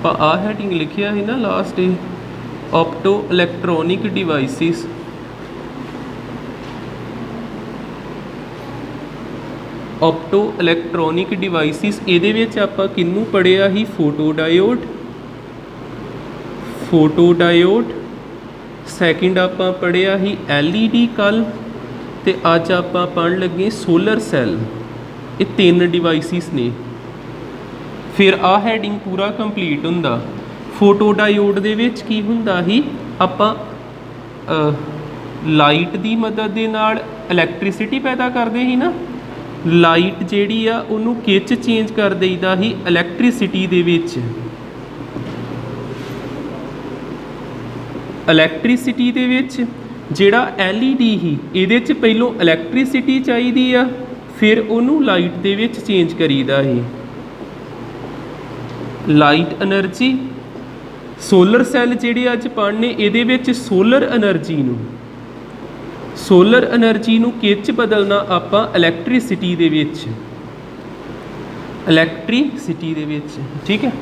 ਆਪਾਂ ਆ ਹੈਡਿੰਗ लिखिया है ना last opto electronic devices. Opto electronic devices ਇਹਦੇ ਵਿੱਚ ਆਪਾਂ ਕਿਹਨੂੰ ਪੜ੍ਹਿਆ ਸੀ? Photo diode. सैकेंड ਆਪਾਂ ਪੜ੍ਹਿਆ ਸੀ LED कल, ਤੇ ਅੱਜ ਆਪਾਂ ਪੜ੍ਹਨ ਲੱਗੇ सोलर सैल। ਇਹ 3 डिवाइसिस ने। फिर आ हैडिंग पूरा कंप्लीट हुंदा। फोटो डायोड दे विच की हुंदा ही आपां लाइट दी मदद दे नाल इलैक्ट्रिसिटी पैदा करदे ही ना। लाइट जिहड़ी आ उहनूं किच चेंज कर देईदा ही इलैक्ट्रिसिटी दे विच। इलैक्ट्रिसिटी दे विच जिहड़ा LED ही इहदे च पहिलों इलैक्ट्रिसिटी चाहीदी आ, फिर उहनूं लाइट दे विच चेंज करीदा ही। लाइट एनर्जी सोलर सैल जिहड़े अज पढ़ने इहदे विच सोलर एनर्जी नूं किच बदलना आपां इलैक्ट्रिसिटी दे विच। ठीक है।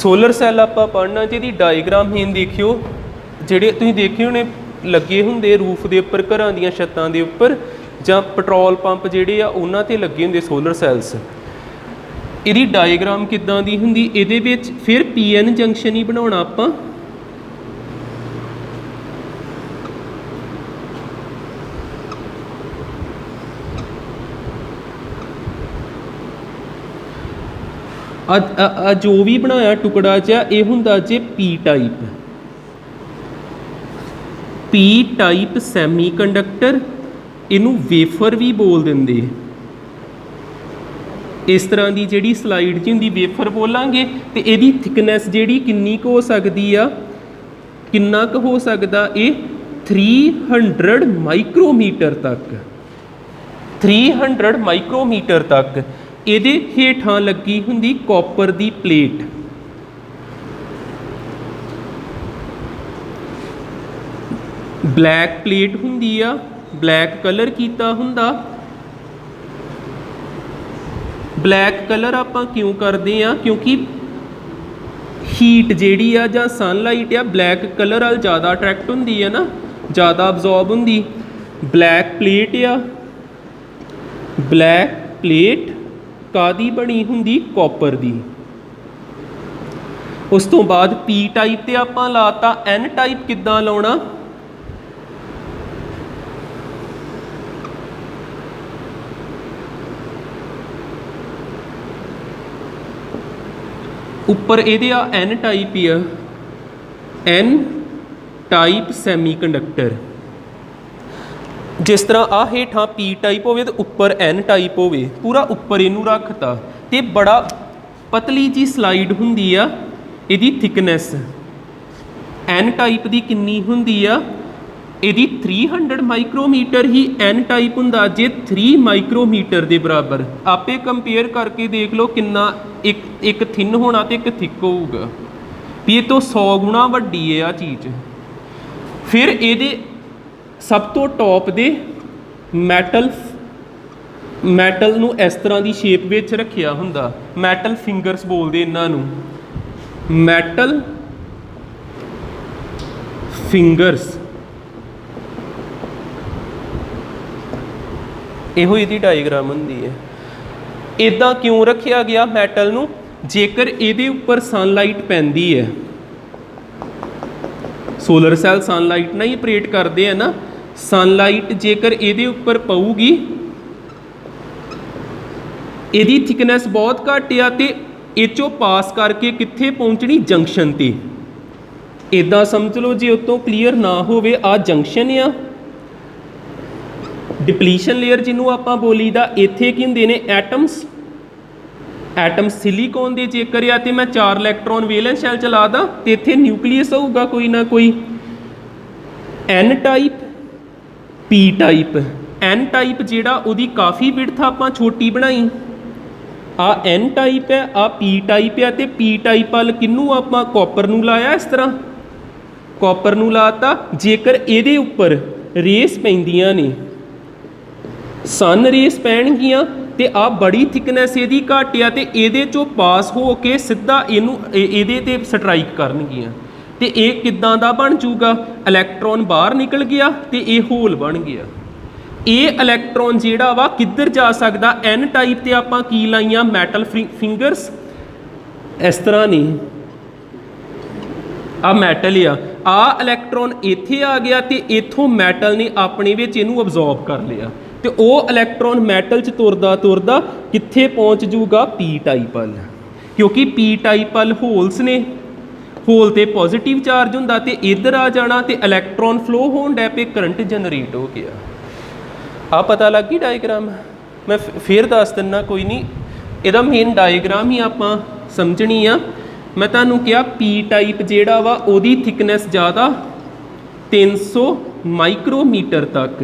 सोलर सैल आपां पढ़ना जिहदी डायग्राम ही देखियो, जिहड़े तुसीं देखे होने लगे हुंदे रूफ दे उपर घरां दीयां छत्तां दे उपर, जां पेट्रोल पंप जिहड़े आ उन्हां ते लगे हुंदे सोलर सैल्स। ਇਹਦੀ डायग्राम किदां दी हुंदी? ਇਹਦੇ ਵਿੱਚ फिर PN जंक्शन ही बनाउणा आपां। जो भी बनाया टुकड़ा जिहा ये हुंदा जे P टाइप सैमी कंडक्टर। इनू वेफर भी बोल दिंदे। इस तरह की जिहड़ी स्लाइड जी हुंदी वेफर बोलांगे, तो यदी थिकनैस जिहड़ी किन्नी क हो सकदी आ, किन्ना क हो सकदा? ये 300 माइक्रोमीटर तक। 300 माइक्रोमीटर तक इहदे हेठां लगी हुंदी कॉपर दी प्लेट। ब्लैक प्लेट हुंदी आ, ब्लैक कलर कीता हुंदा। ब्लैक कलर आपां क्यों करते हैं? क्योंकि हीट जिहड़ी आ जां सनलाइट आ ब्लैक कलर वाल ज़्यादा अट्रैक्ट हुंदी है ना, ज़्यादा अब्जॉर्ब हुंदी। ब्लैक प्लेट आ, ब्लैक प्लेट कादी बनी हुंदी? कॉपर दी। उस तो बाद P टाइप ते आपां लाता। N टाइप किद्दां लाउणा? उपर ये N टाइप ही आ, N टाइप सैमी कंडक्टर। जिस तरह आ हेठां P टाइप होवे तो उपर N टाइप होवे, पूरा उपर इनू रखता। तो बड़ा पतली जी स्लाइड हुंदी आ। इहदी थिकनैस N टाइप दी किन्नी हुंदी आ? इहदी 300 माइक्रोमीटर ही N टाइप हुंदा जे 3 माइक्रोमीटर के बराबर। आपे कंपेयर करके देख लो किन्ना एक थिन होना तो एक थिक होगा। भी ये तो 100 गुणा वड्डी है आ चीज़। फिर ये सब तो टॉप दे मैटल नूं इस तरह की शेप विच रखिया हुंदा। मैटल फिंगरस बोलते इन्हां नूं, मैटल फिंगरस। ਇਹੋ ਇਹਦੀ डायग्राम हुंदी है। इदां क्यों रखिया गया मैटल नूं? जेकर ਇਹਦੇ ਉੱਪਰ सनलाइट पैंदी है, सोलर सैल सनलाइट नाल ही ऑपरेट करते हैं ना। सनलाइट जेकर ਇਹਦੇ ਉੱਪਰ पऊगी, ਇਹਦੀ थिकनैस बहुत घट आ, तो ਇਹ ਚੋਂ पास करके कित्थे पहुँचनी? जंक्शन ते। इदां समझ लो जे उतों क्लीयर ना होवे, आ जंक्शन आ। डिप्लीशन लेयर जिन्हों आप बोलीदा, इत्थे की हुंदे ने एटम्स। एटम सिलीकॉन दे जेकर आ तो मैं 4 इलैक्ट्रॉन वेलेंस शैल चला दा, तो इत्थे न्यूक्लीयस होगा कोई ना कोई। N type P type. N type जिहड़ा उहदी काफ़ी विड्थ आपां छोटी बनाई। आ N टाइप है, आ P टाइप है। तो P टाइप वाल किनू आपां कॉपर नूं लाया, इस तरह कॉपर नूं लाता। जेकर इहदे उपर रेस पैंदियां ने, सन रेस पैणगियां, ਤੇ ਆ ਬੜੀ ਥਿਕਨੈਸ ਇਹਦੀ ਘੱਟ ਆ ਤੇ ਇਹਦੇ ਚੋਂ ਪਾਸ ਹੋ ਕੇ ਸਿੱਧਾ ਇਹਨੂੰ ਇਹਦੇ ਤੇ ਸਟਰਾਈਕ ਕਰਨਗੀਆਂ ਤੇ ਇਹ ਕਿੱਦਾਂ ਦਾ ਬਣ ਜੂਗਾ ਇਲੈਕਟ੍ਰੋਨ ਬਾਹਰ ਨਿਕਲ ਗਿਆ ਤੇ ਇਹ ਹੋਲ ਬਣ ਗਿਆ ਇਹ ਇਲੈਕਟ੍ਰੋਨ ਜਿਹੜਾ ਵਾ ਕਿੱਧਰ ਜਾ ਸਕਦਾ ਐਨ ਟਾਈਪ ਤੇ ਆਪਾਂ ਕੀ ਲਾਈਆਂ ਮੈਟਲ ਫਿੰਗਰਸ ਇਸ ਤਰ੍ਹਾਂ ਨਹੀਂ ਆ ਮੈਟਲ ਆ ਇਲੈਕਟ੍ਰੋਨ ਇੱਥੇ ਆ ਗਿਆ ਤੇ ਇੱਥੋਂ ਮੈਟਲ ਨੇ ਆਪਣੇ ਵਿੱਚ ਇਹਨੂੰ ਅਬਜ਼ੌਰਬ ਕਰ ਲਿਆ ਤੇ ਉਹ ਇਲੈਕਟ੍ਰੋਨ ਮੈਟਲ 'ਚ ਤੁਰਦਾ ਤੁਰਦਾ ਕਿੱਥੇ ਪਹੁੰਚ ਜੂਗਾ ਪੀ ਟਾਈਪ ਵੱਲ ਕਿਉਂਕਿ ਪੀ ਟਾਈਪ ਵੱਲ ਹੋਲਸ ਨੇ ਹੋਲ ਤੇ ਪੋਜ਼ਿਟਿਵ ਚਾਰਜ ਹੁੰਦਾ ਤੇ ਇੱਧਰ ਆ ਜਾਣਾ ਤੇ ਇਲੈਕਟ੍ਰੋਨ ਫਲੋ ਹੋਣ ਡੈ ਪਏ ਕਰੰਟ ਜਨਰੇਟ ਹੋ ਗਿਆ ਆ ਪਤਾ ਲੱਗ ਗਈ ਡਾਇਗਰਾਮ ਮੈਂ ਫਿਰ ਦੱਸ ਦਿੰਦਾ ਕੋਈ ਨਹੀਂ ਇਹਦਾ ਮੇਨ ਡਾਇਗਰਾਮ ਹੀ ਆਪਾਂ ਸਮਝਣੀ ਆ ਮੈਂ ਤੁਹਾਨੂੰ ਕਿਹਾ ਪੀ ਟਾਈਪ ਜਿਹੜਾ ਵਾ ਉਹਦੀ ਥਿਕਨੈਸ ਜ਼ਿਆਦਾ 300 ਮਾਈਕਰੋਮੀਟਰ ਤੱਕ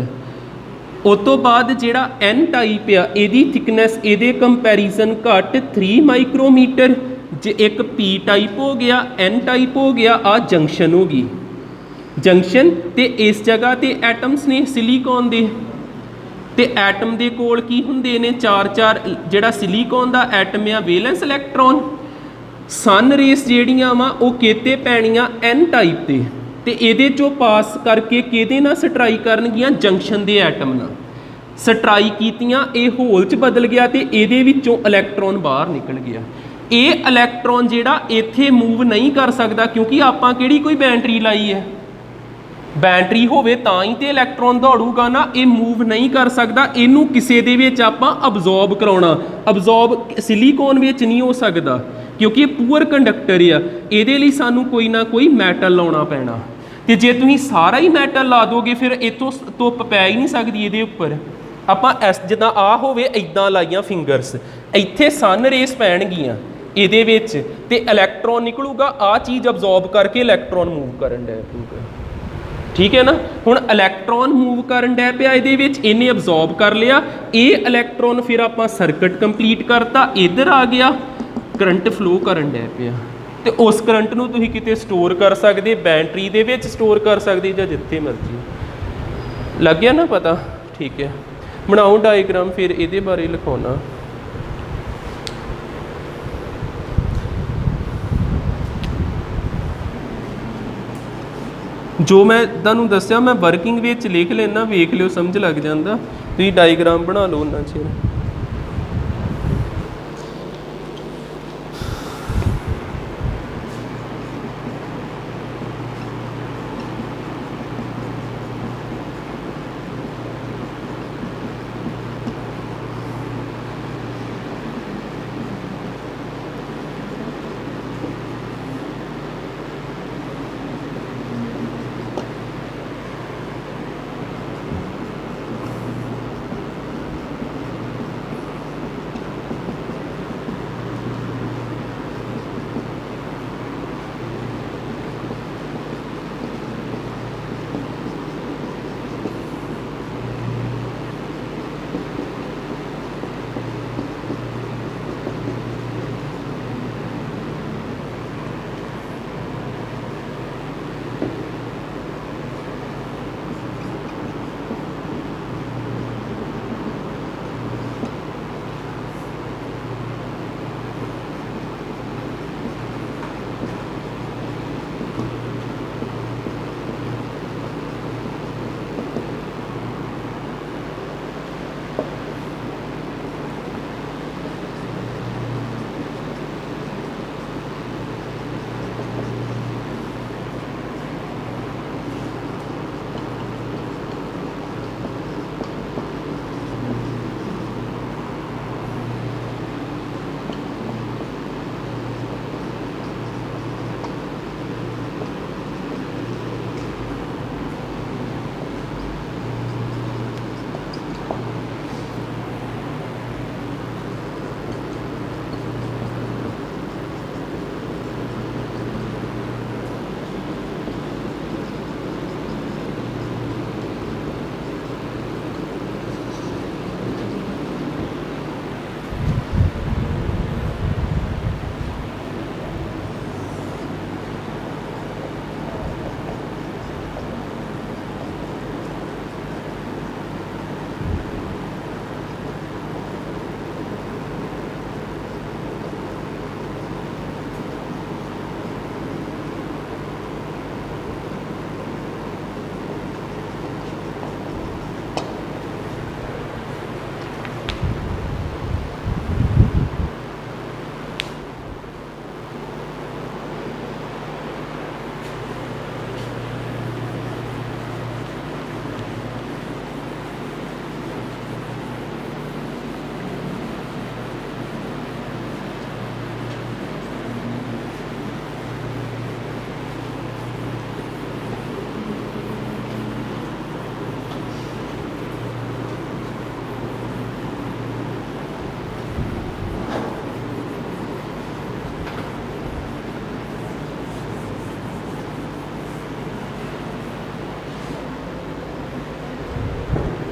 ਉਸ ਤੋਂ ਬਾਅਦ ਜਿਹੜਾ ਐਨ ਟਾਈਪ ਆ ਇਹਦੀ ਥਿਕਨੈਸ ਇਹਦੇ ਕੰਪੈਰੀਜ਼ਨ ਘੱਟ 3 ਮਾਈਕਰੋਮੀਟਰ ਜੇ ਇੱਕ ਪੀ ਟਾਈਪ ਹੋ ਗਿਆ ਐਨ ਟਾਈਪ ਹੋ ਗਿਆ ਆ ਜੰਕਸ਼ਨ ਹੋ ਗਈ ਜੰਕਸ਼ਨ ਤੇ ਇਸ ਜਗ੍ਹਾ ਤੇ ਐਟਮਸ ਨੇ ਸਿਲੀਕੌਨ ਦੇ ਤੇ ਐਟਮ ਦੇ ਕੋਲ ਕੀ ਹੁੰਦੇ ਨੇ ਚਾਰ ਜਿਹੜਾ ਸਿਲੀਕੌਨ ਦਾ ਐਟਮ ਆ ਵੇਲੈਂਸ ਇਲੈਕਟ੍ਰੋਨ ਸਨ ਰੇਸ ਜਿਹੜੀਆਂ ਵਾ ਉਹ ਕਿਤੇ ਪੈਣੀਆਂ ਐਨ ਟਾਈਪ ਤੇ ਇਹਦੇ ਚੋਂ ਪਾਸ ਕਰਕੇ ਕਿਹਦੇ ਨਾਲ ਸਟਰਾਈਕ ਕਰਨਗੀਆਂ ਜੰਕਸ਼ਨ ਦੇ ਐਟਮ ਨਾਲ ਸਟਰਾਈਕ ਕੀਤੀਆਂ ਇਹ ਹੋਲ 'ਚ ਬਦਲ ਗਿਆ ਤੇ ਇਹਦੇ ਵਿੱਚੋਂ ਇਲੈਕਟ੍ਰੋਨ ਬਾਹਰ ਨਿਕਲ ਗਿਆ ਇਹ ਇਲੈਕਟ੍ਰੋਨ ਜਿਹੜਾ ਇੱਥੇ ਮੂਵ ਨਹੀਂ ਕਰ ਸਕਦਾ ਕਿਉਂਕਿ ਆਪਾਂ ਕਿਹੜੀ ਕੋਈ ਬੈਟਰੀ ਲਾਈ ਹੈ ਬੈਟਰੀ ਹੋਵੇ ਤਾਂ ਹੀ ਤੇ ਇਲੈਕਟ੍ਰੋਨ ਦੌੜੂਗਾ ਨਾ ਇਹ ਮੂਵ ਨਹੀਂ ਕਰ ਸਕਦਾ ਇਹਨੂੰ ਕਿਸੇ ਦੇ ਵਿੱਚ ਆਪਾਂ ਅਬਜ਼ੌਰਬ ਕਰਾਉਣਾ ਅਬਜ਼ੌਰਬ ਸਿਲੀਕੌਨ ਵਿੱਚ ਨਹੀਂ ਹੋ ਸਕਦਾ ਕਿਉਂਕਿ ਇਹ ਪੂਅਰ ਕੰਡਕਟਰ ਆ ਇਹਦੇ ਲਈ ਸਾਨੂੰ ਕੋਈ ਨਾ ਕੋਈ ਮੈਟਲ ਲਾਉਣਾ ਪੈਣਾ ਤੇ ਜੇ ਤੁਸੀਂ ਸਾਰਾ ਹੀ ਮੈਟਲ ਲਾ ਦੋਗੇ ਫਿਰ ਇੱਥੋਂ ਧੁੱਪ ਪੈ ਹੀ ਨਹੀਂ ਸਕਦੀ ਇਹਦੇ ਉੱਪਰ ਆਪਾਂ ਇਸ ਜਿੱਦਾਂ ਆ ਹੋਵੇ ਇੱਦਾਂ ਲਾਈਆਂ ਫਿੰਗਰਸ ਇੱਥੇ ਸਨ ਰੇਸ ਪੈਣਗੀਆਂ ਇਹਦੇ ਵਿੱਚ ਤੇ ਇਲੈਕਟ੍ਰੋਨ ਨਿਕਲੂਗਾ ਆ ਚੀਜ਼ ਅਬਜ਼ੌਰਬ ਕਰਕੇ ਇਲੈਕਟ੍ਰੋਨ ਮੂਵ ਕਰਨ ਡੈ ਪਊਗਾ ਠੀਕ ਹੈ ਨਾ ਹੁਣ ਇਲੈਕਟ੍ਰੋਨ ਮੂਵ ਕਰਨ ਡੈ ਪਿਆ ਇਹਦੇ ਵਿੱਚ ਇਹਨੇ ਅਬਜ਼ੌਰਬ ਕਰ ਲਿਆ ਇਹ ਇਲੈਕਟ੍ਰੋਨ ਫਿਰ ਆਪਾਂ ਸਰਕਟ ਕੰਪਲੀਟ ਕਰਤਾ ਇੱਧਰ ਆ ਗਿਆ ਕਰੰਟ ਫਲੋ ਕਰਨ ਡੈ ਪਿਆ ਤੇ ਉਸ ਕਰੰਟ ਨੂੰ ਤੁਸੀਂ ਕਿਤੇ ਸਟੋਰ ਕਰ ਸਕਦੇ ਬੈਟਰੀ ਦੇ ਵਿੱਚ ਸਟੋਰ ਕਰ ਸਕਦੇ ਜਾਂ ਜਿੱਥੇ ਮਰਜ਼ੀ ਲੱਗ ਗਿਆ ਨਾ ਪਤਾ ਠੀਕ ਹੈ ਬਣਾਓ ਡਾਇਗਰਾਮ ਫਿਰ ਇਹਦੇ ਬਾਰੇ ਲਿਖਾਉਣਾ ਜੋ ਮੈਂ ਤੁਹਾਨੂੰ ਦੱਸਿਆ ਮੈਂ ਵਰਕਿੰਗ ਵਿੱਚ ਲਿਖ ਲੈਣਾ ਵੇਖ ਲਿਓ ਸਮਝ ਲੱਗ ਜਾਂਦਾ ਤੁਸੀਂ ਡਾਇਗਰਾਮ ਬਣਾ ਲਓ ਉਹਨਾਂ ਚਿਰ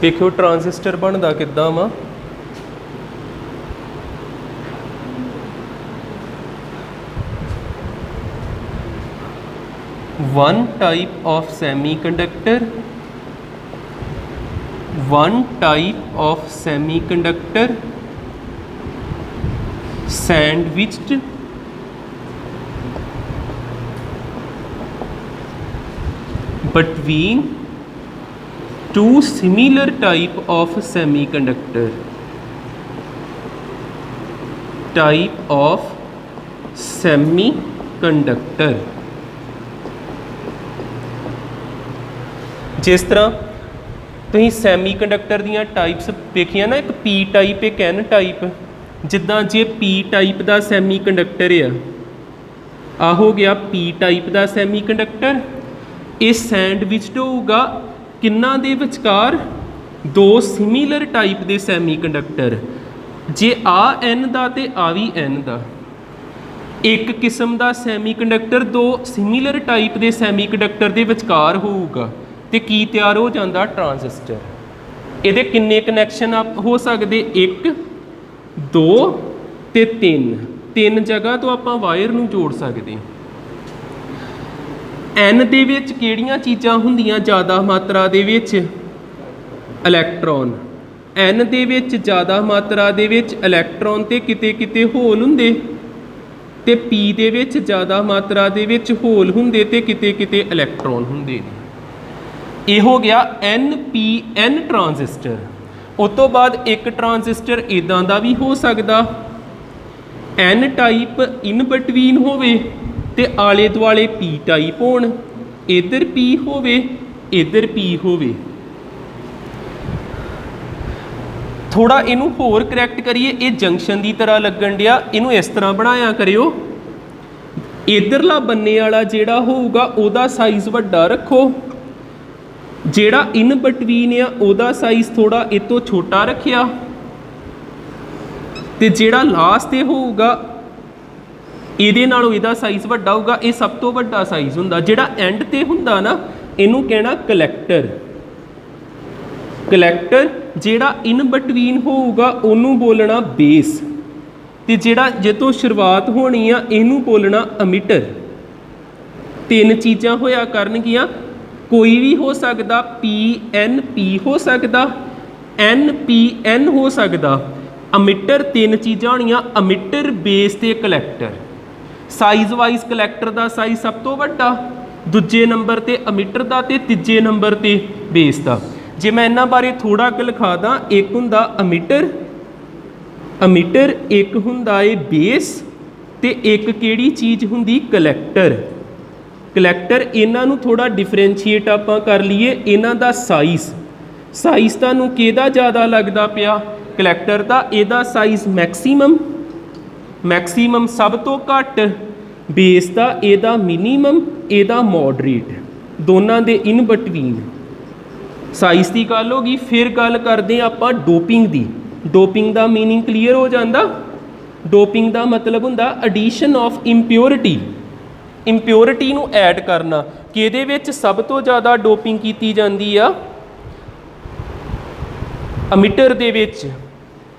देखियो ट्रांजिस्टर बनता किद्दां वा। One type of semiconductor, sandwiched between two similar type of semiconductor, जिस तरह तुसीं सैमीकंडक्टर दीयां टाइप्स देखिया ना, एक पी टाइप एक एन टाइप। जिद्दां जे पी टाइप का सैमीकंडक्टर आ हो गया पी टाइप का सैमीकंडक्टर, ये सैंडविच्ड होगा किन्ना दे विचकार, दो सिमिलर टाइप के सैमीकंडक्टर। जे आ एन का तो आ भी एन का, एक किस्म का सैमीकंडक्टर दो सिमिलर टाइप के सैमीकंडक्टर के विचकार होगा तो की तैयार हो जाता, ट्रांजिस्टर। ये किन्ने कनैक्शन हो सकते, एक दो ते तीन, तीन जगह तो आप वायर नूं जोड़ सकते। एन दे विच किहड़ियां चीज़ां हुंदियां ज़्यादा मात्रा दे विच, इलैक्ट्रॉन। एन दे विच ज़्यादा मात्रा दे विच इलैक्ट्रॉन ते किते किते होल हुंदे, ते पी दे विच ज़्यादा मात्रा दे विच होल हुंदे ते किते किते इलैक्ट्रॉन हुंदे ने। ये हो गया एन पी एन ट्रांजिस्टर। उस तो बाद एक ट्रांजिस्टर इदां दा भी हो सकता, एन टाइप इन बिटवीन होवे ते आले दुआले पी टाइप होण, इधर पी होवे इधर पी होवे। थोड़ा इनू होर करैक्ट करिए, ये जंक्शन की तरह लगन दिया, इनू इस तरह बनाया करियो। इधरला बन्ने वाला जिहड़ा होऊगा उहदा साइज़ वड्डा रखो, जिहड़ा इन बिटवीन आ उहदा साइज़ थोड़ा इस तो छोटा रखिया, ते जिहड़ा लास्ट ते होऊगा इहदे नालों इहदा साइज़ वड्डा होगा। ये सब तो वड्डा साइज़ हुंदा। जिहड़ा एंड ते हुंदा ना, इनू कहना कलैक्टर। कलैक्टर जिहड़ा इन बिटवीन होऊगा उन्नू बोलना बेस, ते जिहड़ा जितों शुरुआत होनी आ इनू बोलना अमीटर। तीन चीज़ां होया करनगियां, कोई भी हो सकता, पी हो सकता, एन पी एन हो सकता। अमीटर तीन चीज़ां होनियां, अमीटर बेस ते कलैक्टर। साइज़ वाइज कलैक्टर का साइज़ सब तो वड्डा, दूजे नंबर ते अमीटर का, ते तीजे नंबर ते बेस का। जे मैं इन्हां बारे थोड़ा क लिखा दा, एक हुंदा अमीटर, एक हुंदा है बेस, ते एक किहड़ी चीज़ हुंदी, कलैक्टर। कलैक्टर इन्हां नूं थोड़ा डिफरेंशिएट आपां कर लीए। इन्हां दा साइज़ तुहानूं किहदा ज़्यादा लगदा पिया, कलैक्टर का। इहदा साइज़ मैक्सीमम सब तो घट, बेस का इहदा मिनीमम, इहदा मॉडरेट, दोनों दे इन बिटवीन। साइज़ की गल होगी। फिर गल करते आपां डोपिंग की। डोपिंग का मीनिंग क्लीयर हो जाता। डोपिंग का मतलब हुंदा एडिशन ऑफ इंप्योरिटी। इंप्योरिटी नूं ऐड करना, कि इहदे विच सब तो ज़्यादा डोपिंग की जाती आ अमीटर दे विच।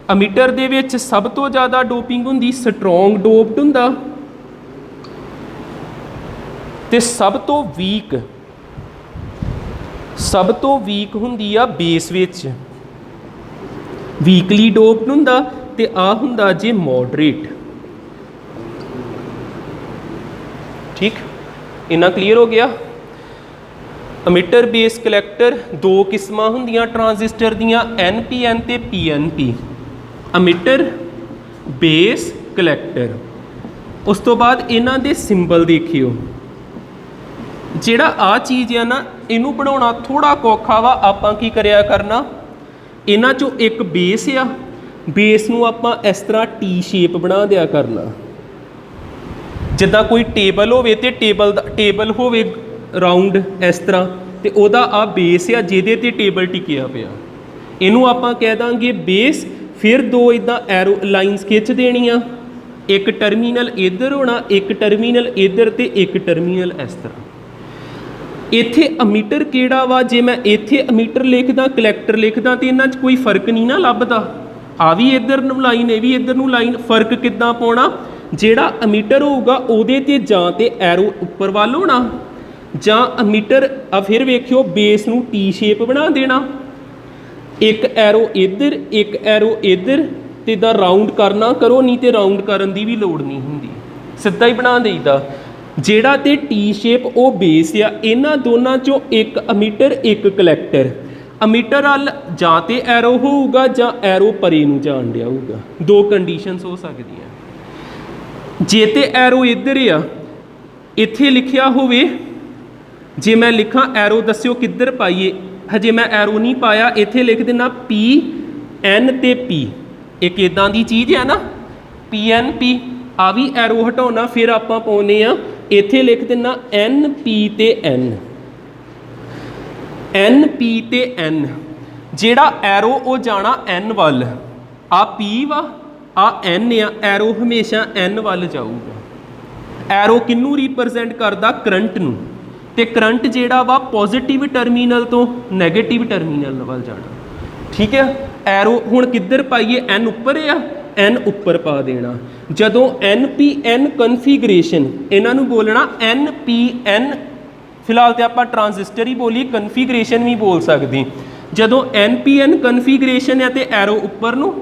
अमीटर दे विच सब तो ज़्यादा डोपिंग हुंदी स्ट्रोंग डोप्ड हुंदा, ते सब तो वीक हुंदी आ बेस विच। वीकली डोप्ड हुंदा, ते आ हुंदा जे मॉडरेट। ठीक, इन्ना क्लीयर हो गया। अमीटर बेस कलैक्टर दो किस्मां हुंदियां ट्रांजिस्टर दियां, एन पी एन ते P N P. Emitter base collector. उस तो बाद इन्हां दे सिंबल देखियो। जिहड़ा आ चीज़ है ना, इनू बनाउणा थोड़ा औखा वा। आपां की करिया करना, इन्हां चों एक बेस आ, बेस नूं आपां इस तरह टी शेप बना दिया करना। जिद्दां कोई टेबल होवे ते टेबल होवे राउंड इस तरह, तो वह आ बेस आ जिहदे ते टेबल टिकिया पिया। इनू आपां कह दांगे बेस। फिर दो इदां एरो लाइनस खिंच देनियां, एक टर्मीनल इधर होना, एक टर्मीनल इधर, ते एक टर्मीनल इस तरह। ਇੱਥੇ ਅਮੀਟਰ ਕਿਹੜਾ ਵਾ? ਜੇ ਮੈਂ ਇੱਥੇ ਅਮੀਟਰ ਲਿਖਦਾ, ਕਲੈਕਟਰ ਲਿਖਦਾ ਤੇ ਇਹਨਾਂ 'ਚ ਕੋਈ ਫਰਕ ਨਹੀਂ ਨਾ ਲੱਭਦਾ। ਆ ਵੀ ਇੱਧਰ ਨੂੰ ਲਾਈਨ, ਇਹ ਵੀ ਇੱਧਰ ਨੂੰ ਲਾਈਨ। ਫਰਕ ਕਿੱਦਾਂ ਪਾਉਣਾ? ਜਿਹੜਾ ਅਮੀਟਰ ਹੋਊਗਾ ਉਹਦੇ ਤੇ ਜਾਂ ਤੇ ਐਰੋ ਉੱਪਰ ਵੱਲ ਹੋਣਾ, ਜਾਂ ਅਮੀਟਰ ਆ ਫਿਰ ਵੇਖਿਓ ਬੇਸ ਨੂੰ ਟੀ ਸ਼ੇਪ ਬਣਾ ਦੇਣਾ। ਇੱਕ ਐਰੋ ਇੱਧਰ, ਇੱਕ ਐਰੋ ਇੱਧਰ, ਤੇ ਇੱਦਾਂ ਰਾਊਂਡ ਕਰਨਾ ਕਰੋ, ਨਹੀਂ ਤੇ ਰਾਊਂਡ ਕਰਨ ਦੀ ਵੀ ਲੋੜ ਨਹੀਂ ਹੁੰਦੀ, ਸਿੱਧਾ ਹੀ ਬਣਾ ਦੇਈਦਾ। ਜਿਹੜਾ ਤੇ ਟੀ ਸ਼ੇਪ ਉਹ ਬੇਸ ਆ। ਇਹਨਾਂ ਦੋਨਾਂ 'ਚੋਂ ਇੱਕ ਅਮੀਟਰ, ਇੱਕ ਕਲੈਕਟਰ। ਅਮੀਟਰ ਵੱਲ ਜਾਂ ਤੇ ਐਰੋ ਹੋਊਗਾ ਜਾਂ ਐਰੋ ਪਰੇ ਨੂੰ ਜਾਣ ਡਿਆ ਹੋਊਗਾ। ਦੋ ਕੰਡੀਸ਼ਨਸ ਹੋ ਸਕਦੀਆਂ। ਜੇ ਤੇ ਐਰੋ ਇੱਧਰ ਆ, ਇੱਥੇ ਲਿਖਿਆ ਹੋਵੇ, ਜੇ ਮੈਂ ਲਿਖਾਂ ਐਰੋ ਦੱਸਿਓ ਕਿੱਧਰ ਪਾਈਏ, ਹਜੇ ਮੈਂ ਐਰੋ ਨਹੀਂ ਪਾਇਆ, ਇੱਥੇ ਲਿਖ ਦੇਣਾ ਪੀ ਐਨ ਤੇ ਪੀ। ਇੱਕ ਇੱਦਾਂ ਦੀ ਚੀਜ਼ ਹੈ ਨਾ ਪੀ ਐਨ ਪੀ। ਆ ਵੀ ਐਰੋ ਹਟਾਉਣਾ, ਫਿਰ ਆਪਾਂ ਪਾਉਨੇ ਆ ਇੱਥੇ ਲਿਖ ਦੇਣਾ ਐਨ ਪੀ ਤੇ ਐਨ, ਐਨ ਪੀ ਤੇ ਐਨ। ਜਿਹੜਾ ਐਰੋ ਉਹ ਜਾਣਾ ਐਨ ਵੱਲ, ਆ ਪੀ ਵਾ, ਆ ਐਨ ਆ, ਐਰੋ ਹਮੇਸ਼ਾ ਐਨ ਵੱਲ ਜਾਊਗਾ। ਐਰੋ ਕਿਹਨੂੰ ਰਿਪਰੈਜ਼ੈਂਟ ਕਰਦਾ? ਕਰੰਟ ਨੂੰ। ਤੇ ਕਰੰਟ ਜਿਹੜਾ ਵਾ ਪੋਜ਼ਿਟਿਵ ਟਰਮੀਨਲ ਤੋਂ ਨੈਗੇਟਿਵ ਟਰਮੀਨਲ ਵੱਲ ਜਾਣਾ। ਠੀਕ ਹੈ। ਐਰੋ ਹੁਣ ਕਿੱਧਰ ਪਾਈਏ? ਐਨ ਉੱਪਰ ਆ, ਐਨ ਉੱਪਰ ਪਾ ਦੇਣਾ। ਜਦੋਂ ਐਨ ਪੀ ਐਨ ਕਨਫੀਗਰੇਸ਼ਨ, ਇਹਨਾਂ ਨੂੰ ਬੋਲਣਾ ਐਨ ਪੀ ਐਨ। ਫਿਲਹਾਲ ਤੇ ਆਪਾਂ ਟਰਾਂਜ਼ਿਸਟਰ ਹੀ ਬੋਲੀਏ, ਕਨਫੀਗਰੇਸ਼ਨ ਵੀ ਬੋਲ ਸਕਦੇ। ਜਦੋਂ ਐਨ ਪੀ ਐਨ ਕਨਫੀਗਰੇਸ਼ਨ ਆ ਤੇ ਐਰੋ ਉੱਪਰ ਨੂੰ,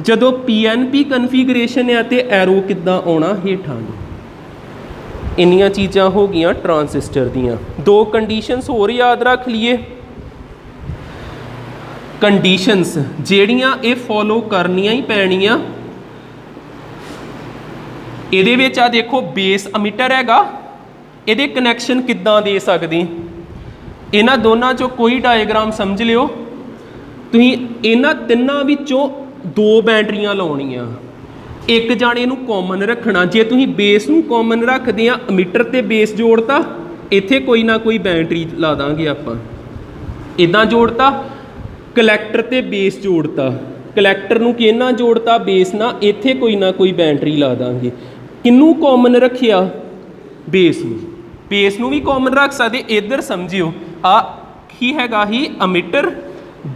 ਜਦੋਂ ਪੀ ਐਨ ਪੀ ਕਨਫੀਗਰੇਸ਼ਨ ਆ ਤੇ ਐਰੋ ਕਿੱਦਾਂ ਆਉਣਾ? ਹੇਠਾਂ ਨੂੰ। ਇੰਨੀਆਂ ਚੀਜ਼ਾਂ ਹੋ ਗਈਆਂ ਟਰਾਂਜ਼ਿਸਟਰ ਦੀਆਂ। ਦੋ ਕੰਡੀਸ਼ਨਸ ਹੋਰ ਯਾਦ ਰੱਖ ਲਈਏ। ਕੰਡੀਸ਼ਨਸ ਜਿਹੜੀਆਂ ਇਹ ਫੋਲੋ ਕਰਨੀਆਂ ਹੀ ਪੈਣੀਆਂ। ਇਹਦੇ ਵਿੱਚ ਆ ਦੇਖੋ ਬੇਸ ਅਮੀਟਰ ਹੈਗਾ, ਇਹਦੇ ਕਨੈਕਸ਼ਨ ਕਿੱਦਾਂ ਦੇ ਸਕਦੇ? ਇਹਨਾਂ ਦੋਨਾਂ 'ਚੋਂ ਕੋਈ ਡਾਇਗਰਾਮ ਸਮਝ ਲਿਓ ਤੁਸੀਂ। ਇਹਨਾਂ ਤਿੰਨਾਂ ਵਿੱਚੋਂ ਦੋ ਬੈਟਰੀਆਂ ਲਾਉਣੀਆਂ, ਇੱਕ ਜਾਣੇ ਨੂੰ ਕਾਮਨ ਰੱਖਣਾ। ਜੇ ਤੁਸੀਂ ਬੇਸ ਨੂੰ ਕਾਮਨ ਰੱਖਦੇ ਆ, ਅਮੀਟਰ ਤੇ ਬੇਸ ਜੋੜਤਾ, ਇੱਥੇ ਕੋਈ ਨਾ ਕੋਈ ਬੈਟਰੀ ਲਾ ਦਾਂਗੇ ਆਪਾਂ। ਇੱਦਾਂ ਜੋੜਤਾ। ਕਲੈਕਟਰ ਤੇ ਬੇਸ ਜੋੜਤਾ, ਕਲੈਕਟਰ ਨੂੰ ਕਿਹਨਾਂ ਜੋੜਤਾ? ਬੇਸ ਨਾਲ, ਇੱਥੇ ਕੋਈ ਨਾ ਕੋਈ ਬੈਟਰੀ ਲਾ ਦਾਂਗੇ। ਕਿਹਨੂੰ ਕਾਮਨ ਰੱਖਿਆ? ਬੇਸ ਨੂੰ। ਬੇਸ ਨੂੰ ਵੀ ਕਾਮਨ ਰੱਖ ਸਕਦੇ। ਇੱਧਰ ਸਮਝਿਓ ਆ ਕੀ ਹੈਗਾ ਹੀ ਅਮੀਟਰ,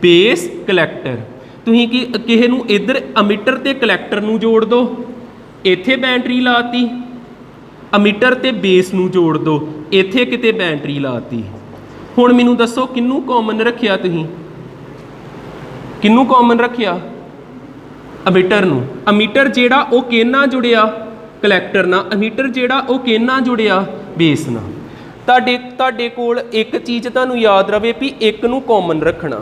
ਬੇਸ, ਕਲੈਕਟਰ। ਤੁਸੀਂ ਕੀ ਕਿਸੇ ਨੂੰ ਇੱਧਰ ਅਮੀਟਰ ਤੇ ਕਲੈਕਟਰ ਨੂੰ ਜੋੜ ਦਿਓ, ਇੱਥੇ ਬੈਟਰੀ ਲਾਤੀ। ਅਮੀਟਰ ਤੇ ਬੇਸ ਨੂੰ ਜੋੜ ਦਿਓ, ਇੱਥੇ ਕਿਤੇ ਬੈਟਰੀ ਲਾਤੀ। ਹੁਣ ਮੈਨੂੰ ਦੱਸੋ ਕਿਹਨੂੰ ਕਾਮਨ ਰੱਖਿਆ? ਤੁਸੀਂ ਕਿਹਨੂੰ ਕਾਮਨ ਰੱਖਿਆ? ਅਮੀਟਰ ਨੂੰ। ਅਮੀਟਰ ਜਿਹੜਾ ਉਹ ਕਿਹਨਾਂ ਜੁੜਿਆ? ਕਲੈਕਟਰ ਨਾਲ। ਅਮੀਟਰ ਜਿਹੜਾ ਉਹ ਕਿਹਨਾਂ ਜੁੜਿਆ? ਬੇਸ ਨਾਲ। ਤੁਹਾਡੇ ਕੋਲ ਇੱਕ ਚੀਜ਼ ਤੁਹਾਨੂੰ ਯਾਦ ਰਵੇ ਵੀ ਇੱਕ ਨੂੰ ਕਾਮਨ ਰੱਖਣਾ,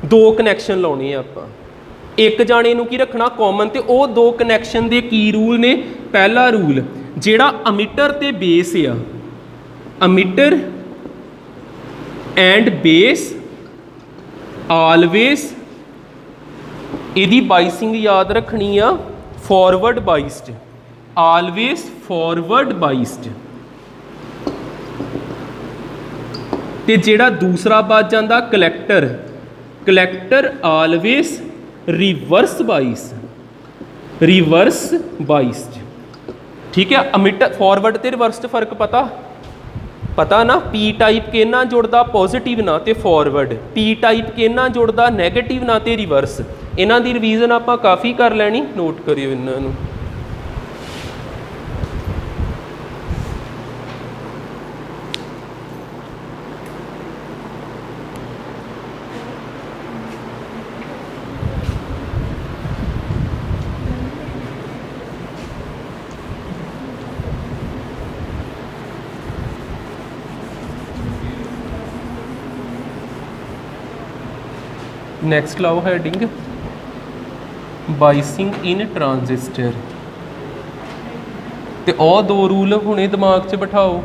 ਦੋ ਕਨੈਕਸ਼ਨ ਲਾਉਣੇ ਆ ਆਪਾਂ। ਇੱਕ ਜਾਣੇ ਨੂੰ ਕੀ ਰੱਖਣਾ? ਕਾਮਨ। ਤੇ ਉਹ ਦੋ ਕਨੈਕਸ਼ਨ ਦੇ ਕੀ ਰੂਲ ਨੇ? ਪਹਿਲਾ ਰੂਲ ਜਿਹੜਾ ਅਮੀਟਰ ਤੇ ਬੇਸ ਆ, ਅਮੀਟਰ ਐਂਡ ਬੇਸ ਆਲਵੇਸ, ਇਹਦੀ ਬਾਈਸਿੰਗ ਯਾਦ ਰੱਖਣੀ ਆ, forward biased, always forward biased. ਤੇ ਜਿਹੜਾ ਦੂਸਰਾ ਬਚ ਜਾਂਦਾ collector, collector always reverse bias, reverse biased. ਠੀਕ ਹੈ। ਅਮੀਟਰ ਫਾਰਵਰਡ ਤੇ ਰਿਵਰਸ 'ਚ ਫਰਕ ਪਤਾ ਨਾ? ਪੀ ਟਾਈਪ ਕਿਹਨਾਂ ਜੁੜਦਾ? ਪੋਜ਼ਿਟਿਵ ਨਾਲ ਤੇ ਫਾਰਵਰਡ। ਪੀ ਟਾਈਪ ਕਿਹਨਾਂ ਜੁੜਦਾ? ਨੈਗੇਟਿਵ ਨਾਲ ਤੇ ਰਿਵਰਸ। ਇਹਨਾਂ ਦੀ ਰਿਵੀਜ਼ਨ ਆਪਾਂ ਕਾਫੀ ਕਰ ਲੈਣੀ, ਨੋਟ ਕਰਿਓ ਇਹਨਾਂ ਨੂੰ। ਨੈਕਸਟ ਲਾਓ ਹੈਡਿੰਗ ਬਾਈਸਿੰਗ ਇਨ ਟਰਾਂਜ਼ਿਸਟਰ। ਤੇ ਉਹ ਦੋ ਰੂਲ ਹੁਣੇ ਦਿਮਾਗ 'ਚ ਬਿਠਾਓ।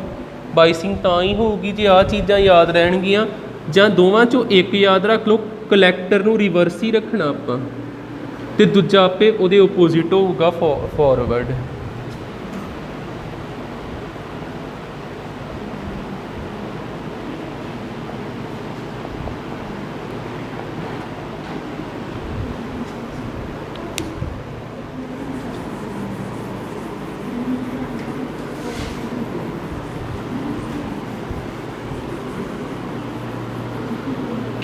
ਬਾਈਸਿੰਗ ਤਾਂ ਹੀ ਹੋਊਗੀ ਜੇ ਆਹ ਚੀਜ਼ਾਂ ਯਾਦ ਰਹਿਣਗੀਆਂ, ਜਾਂ ਦੋਵਾਂ 'ਚੋਂ ਇੱਕ ਯਾਦ ਰੱਖ ਲਓ। ਕਲੈਕਟਰ ਨੂੰ ਰਿਵਰਸ ਹੀ ਰੱਖਣਾ ਆਪਾਂ, ਤੇ ਦੂਜਾ ਆਪੇ ਉਹਦੇ ਓਪੋਜ਼ਿਟ ਹੋਊਗਾ, ਫਾਰਵਰਡ।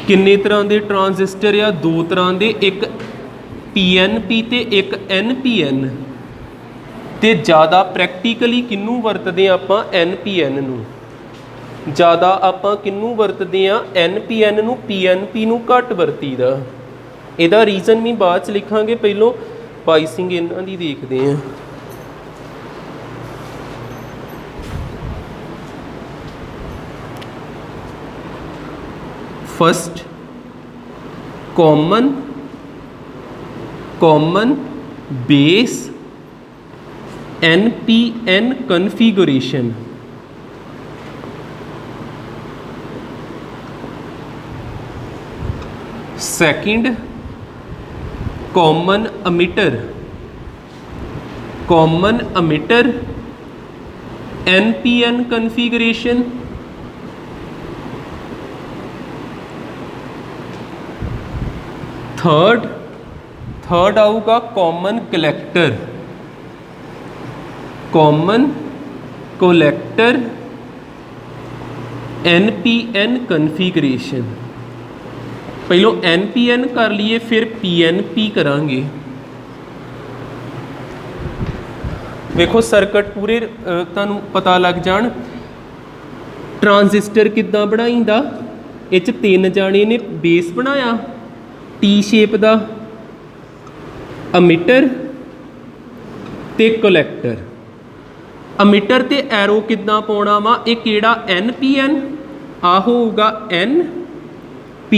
किन्ने तरह के ट्रांजिस्टर आ? दो तरह के, एक PNP ते एक NPN। तो ज़्यादा प्रैक्टिकली किनू वरतते आपां? NPN नूं। ज़्यादा आपां किनू वरतते हैं? NPN नूं। PNP नूं घट वरतीदा। इहदा रीजन भी बाद च लिखांगे, पहलों बाइसिंग इन्हां दी देखते हैं। First common base NPN configuration. Second common emitter NPN configuration. Third आऊगा कॉमन कलेक्टर NPN कन्फिगरेशन। पहलों NPN कर लिए, फिर PNP करांगे। देखो सर्किट पूरे तुहानूं पता लग जान। ट्रांजिस्टर किद्दां बनाईंदा? इह च तीन जाने ने बेस बनाया T शेप का, अमिटर ते कलैक्टर। अमिटर ते एरो किद्दां पाउणा वा? इह किहड़ा? NPN। आ होऊगा NP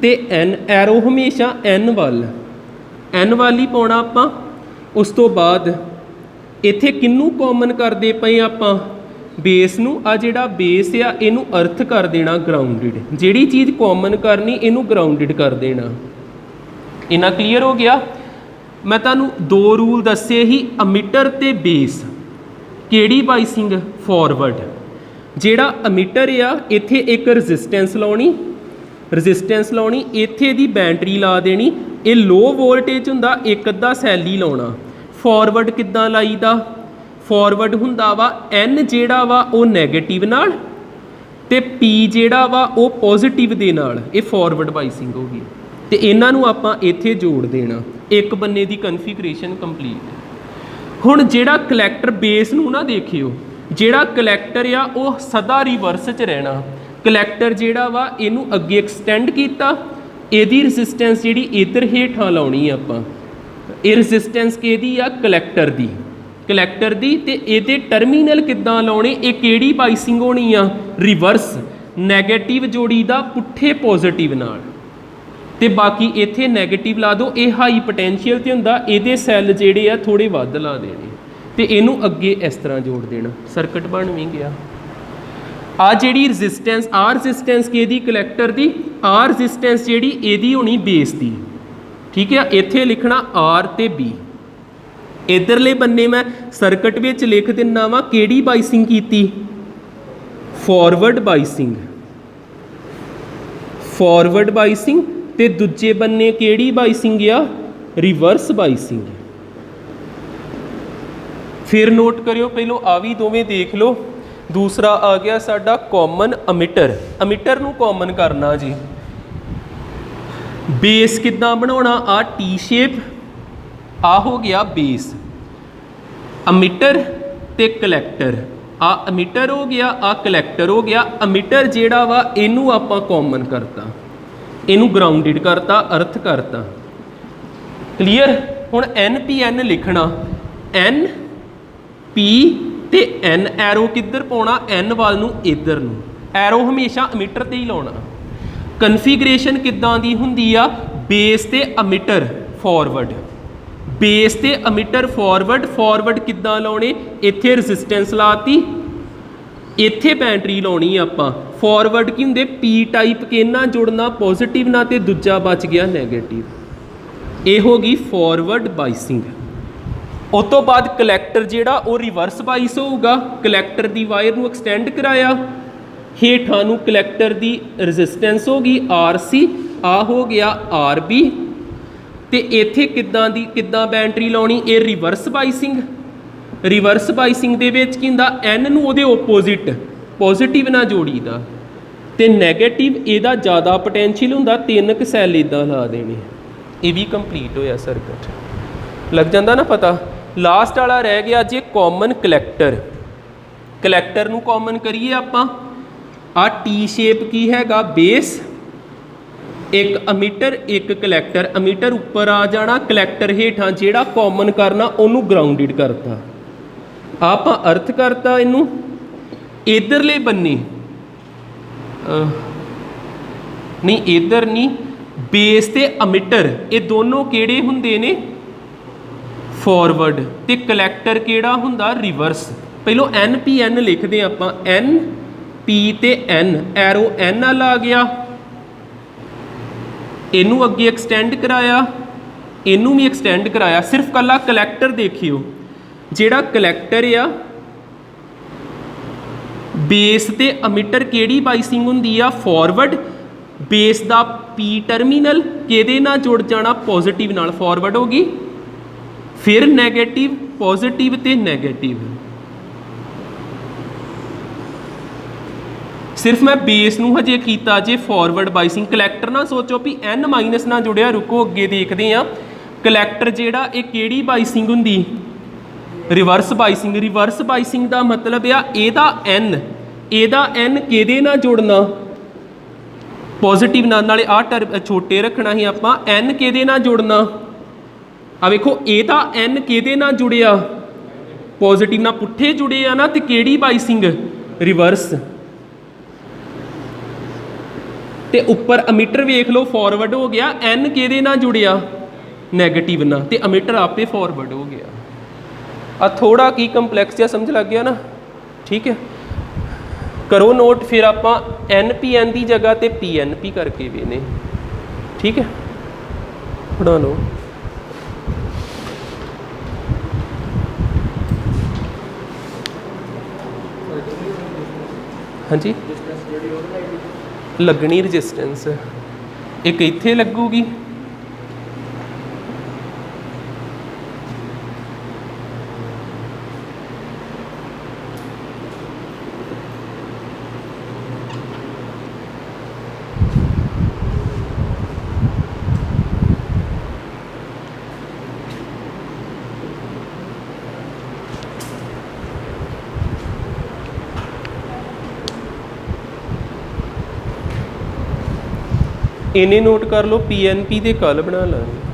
ते N। एरो हमेशा N वाल ही पाउणा आपां। उस तो बाद इत्थे किन्नू कॉमन करदे पए आपां? बेस नूं। आ जिहड़ा बेस आ इनू अर्थ कर देना ग्राउंडिड। जिहड़ी चीज़ कॉमन करनी इनू ग्राउंडिड कर देना। इन्ना क्लीयर हो गया? मैं तुहानूं दो रूल दस्से ही, अमिटर ते बेस। किहड़ी बाइसिंग? फॉरवर्ड। जिहड़ा अमिटर आ इत्थे एक रजिस्टेंस लाउणी, इत्थे दी बैटरी ला देनी। ये लो वोल्टेज हुंदा, एक अद्धा सैल ही लाउणा। फॉरवर्ड किद्दां लाईदा? फॉरवर्ड हुंदा वा N जिहड़ा वा वो नैगेटिव नाल ते P जिहड़ा वा वो पॉजिटिव दे नाल। ये फॉरवर्ड बाइसिंग हो गई। तो इन्हां नूं आपां इत्थे जोड़ देना। एक बन्ने दी कन्फिगरेशन कंप्लीट। हुण जिहड़ा कलैक्टर बेस नूं ना देखियो, जिहड़ा कलैक्टर आ वो सदा रिवर्स च रहना। कलैक्टर जिहड़ा वा इनू अगे एक्सटेंड किया, इहदी रजिस्टेंस जिहड़ी इधर हेठां लाउणी आपां। ये रजिस्टेंस किहदी आ? कलैक्टर दी। ते इहदे टर्मीनल किद्दां लाउणे? ये किहड़ी बाइसिंग होनी आ? रिवर्स। नैगेटिव जोड़ी दा पुट्ठे पॉजिटिव नाल। ते बाकी इत्थे नैगेटिव ला दो। ये हाई पोटैंशियल ते हुंदा, इहदे सैल जिहड़े आ थोड़े वध ला देने ते इनू अगे इस तरह जोड़ देना। सर्किट बन भी गया। आ जिहड़ी रजिस्टेंस किहदी? कलैक्टर दी। आ रजिस्टेंस जिहड़ी इहदी होनी बेस दी। ठीक है, इत्थे लिखना R ते B। इधरले बन्ने मैं सर्किट विच लिख दिना वा किहड़ी बाइसिंग कीती? Forward biasing. ते दूजे बन्ने किहड़ी बाइसिंग आ? Reverse biasing. फिर नोट करियो, पहलों आ भी दोवें देख लो। दूसरा आ गया साडा कॉमन अमिटर नूं कॉमन करना जी। बेस किद्दां बनाउणा? आ T शेप। आ हो गया बेस। अमिटर ते कलैक्टर। आ अमिटर हो गया, आ कलैक्टर हो गया। अमिटर जिहड़ा वा इनू आपां कॉमन करता, इनू ग्राउंडिड करता, अर्थ करता। क्लीयर? हुण NPN लिखना। NP ते N एरो किधर पाउणा? N वाल नूं इधर नूं। एरो हमेशा अमिटर ते ही लाउणा। कन्फिगरेशन किद्दां दी हुंदी आ? बेस ते अमिटर फॉरवर्ड। बेस ते अमिटर फॉरवर्ड किद्दां लाउणे? इत्थे रजिस्टेंस लाती, इत्थे बैटरी लाउणी आपां। फॉरवर्ड की हुंदे? P टाइप किहना जुड़ना? पॉजिटिव ना, ते दूजा बच गया नैगेटिव। ये हो गई फॉरवर्ड बाइसिंग। उस तो बाद कलैक्टर जिहड़ा वो रिवर्स बाइस होगा। कलैक्टर दी वायर नूं एक्सटेंड कराया, हेठां नूं कलैक्टर दी रजिस्टेंस हो गई RC। आ हो गया RB। ते इत्थे किद्दां बैटरी लाउणी? ये रिवर्स बाइसिंग दे विच की हुंदा? N नूं उहदे ओपोजिट पॉजिटिव ना जोड़ीदा ਤੇ ਨੈਗੇਟਿਵ ਇਹਦਾ ਜ਼ਿਆਦਾ ਪੋਟੈਂਸ਼ੀਅਲ ਹੁੰਦਾ, 3 ਕੁ ਸੈੱਲ ਇਦਾਂ ਲਾ ਦੇਣੇ। ਇਹ ਵੀ ਕੰਪਲੀਟ ਹੋਇਆ ਸਰਕਟ। ਲੱਗ ਜਾਂਦਾ ਨਾ ਪਤਾ। ਲਾਸਟ ਵਾਲਾ ਰਹਿ ਗਿਆ ਜੇ ਕਾਮਨ ਕਲੈਕਟਰ। ਕਲੈਕਟਰ ਨੂੰ ਕਾਮਨ ਕਰੀਏ ਆਪਾਂ, ਆ ਟੀ ਸ਼ੇਪ ਕੀ ਹੈਗਾ, ਬੇਸ, ਇੱਕ ਅਮੀਟਰ ਇੱਕ ਕਲੈਕਟਰ। ਅਮੀਟਰ ਉੱਪਰ ਆ ਜਾਣਾ, ਕਲੈਕਟਰ ਹੇਠਾਂ, ਜਿਹੜਾ ਕਾਮਨ ਕਰਨਾ ਉਹਨੂੰ ਗਰਾਊਂਡਡ ਕਰਤਾ। ਆਪਾਂ ਅਰਥ ਕਰਤਾ ਇਹਨੂੰ। ਇਧਰਲੇ ਬੰਨੇ ਨਹੀਂ, ਇਧਰ ਨਹੀਂ, ਬੇਸ ਤੇ ਅਮੀਟਰ ਇਹ ਦੋਨੋਂ ਕਿਹੜੇ ਹੁੰਦੇ ਨੇ, ਫਾਰਵਰਡ, ਤੇ ਕਲੈਕਟਰ ਕਿਹੜਾ ਹੁੰਦਾ, ਰਿਵਰਸ। ਪਹਿਲੋਂ ਐਨ ਪੀ ਐਨ ਲਿਖਦੇ ਆਪਾਂ, ਐਨ ਪੀ ਤੇ ਐਨ, ਐਰੋ ਐਨ ਨਾਲ ਆ ਗਿਆ, ਇਹਨੂੰ ਅੱਗੇ ਐਕਸਟੈਂਡ ਕਰਾਇਆ, ਇਹਨੂੰ ਵੀ ਐਕਸਟੈਂਡ ਕਰਾਇਆ। ਸਿਰਫ ਕੱਲਾ ਕਲੈਕਟਰ ਦੇਖਿਓ, ਜਿਹੜਾ ਕਲੈਕਟਰ ਆ ਬੇਸ ਤੇ ਅਮੀਟਰ ਕਿਹੜੀ ਬਾਈਸਿੰਗ ਹੁੰਦੀ ਆ, ਫਾਰਵਰਡ। ਬੇਸ ਦਾ ਪੀ ਟਰਮੀਨਲ ਕਿਹਦੇ ਨਾਲ ਜੁੜ ਜਾਣਾ, ਪੋਜ਼ਿਟਿਵ ਨਾਲ, ਫਾਰਵਰਡ ਹੋ ਗਈ। ਫਿਰ ਨੈਗੇਟਿਵ, ਪੋਜ਼ਿਟਿਵ ਤੇ ਨੈਗੇਟਿਵ। ਸਿਰਫ ਮੈਂ ਬੇਸ ਨੂੰ ਹਜੇ ਕੀਤਾ ਜੇ ਫਾਰਵਰਡ ਬਾਈਸਿੰਗ। ਕਲੈਕਟਰ ਨਾ ਸੋਚੋ ਵੀ ਐਨ ਮਾਈਨਸ ਨਾਲ ਜੁੜਿਆ, ਰੁਕੋ ਅੱਗੇ ਦੇਖਦੇ ਆ। ਕਲੈਕਟਰ ਜਿਹੜਾ ਇਹ ਕਿਹੜੀ ਬਾਈਸਿੰਗ ਹੁੰਦੀ, ਰਿਵਰਸ ਬਾਈਸਿੰਗ। ਰਿਵਰਸ ਬਾਈਸਿੰਗ ਦਾ ਮਤਲਬ ਆ ਇਹਦਾ ਐਨ ਕਿਹਦੇ ਨਾਲ ਜੁੜਨਾ, ਪੋਜ਼ਿਟਿਵ ਨਾਲ। ਨਾਲੇ ਆਹ ਛੋਟੇ ਰੱਖਣਾ ਸੀ ਆਪਾਂ, ਐਨ ਕਿਹਦੇ ਨਾਲ ਜੁੜਨਾ, ਆ ਵੇਖੋ ਇਹਦਾ ਐਨ ਕਿਹਦੇ ਨਾਲ ਜੁੜਿਆ, ਪੋਜ਼ਿਟਿਵ ਨਾਲ। ਪੁੱਠੇ ਜੁੜੇ ਆ ਨਾ, ਤੇ ਕਿਹੜੀ ਬਾਈਸਿੰਗ, ਰਿਵਰਸ। ਤੇ ਉੱਪਰ ਅਮੀਟਰ ਵੇਖ ਲਓ, ਫਾਰਵਰਡ ਹੋ ਗਿਆ, ਐਨ ਕਿਹਦੇ ਨਾਲ ਜੁੜਿਆ, ਨੈਗੇਟਿਵ ਨਾਲ, ਤੇ ਅਮੀਟਰ ਆਪੇ ਫਾਰਵਰਡ ਹੋ ਗਿਆ। ਆ ਥੋੜਾ ਕੀ ਕੰਪਲੈਕਸ ਜਿਹਾ ਸਮਝ ਲੱਗ ਗਿਆ ਨਾ, ਠੀਕ ਹੈ। ਕਰੋ ਨੋਟ, ਫਿਰ ਆਪਾਂ ਐਨ ਪੀ ਐਨ ਦੀ ਜਗ੍ਹਾ ਤੇ ਪੀ ਐਨ ਪੀ ਕਰਕੇ ਵੇਨੇ, ਠੀਕ ਹੈ। ਬਣਾ ਲਓ। ਹਾਂਜੀ, ਲੱਗਣੀ ਰਜਿਸਟੈਂਸ ਇੱਕ ਇੱਥੇ ਲੱਗੂਗੀ, ਇਹਨੇ ਨੋਟ ਕਰ ਲਓ। ਪੀ ਐਨ ਪੀ ਦੇ ਕੱਲ ਬਣਾ ਲਾਂਗੇ।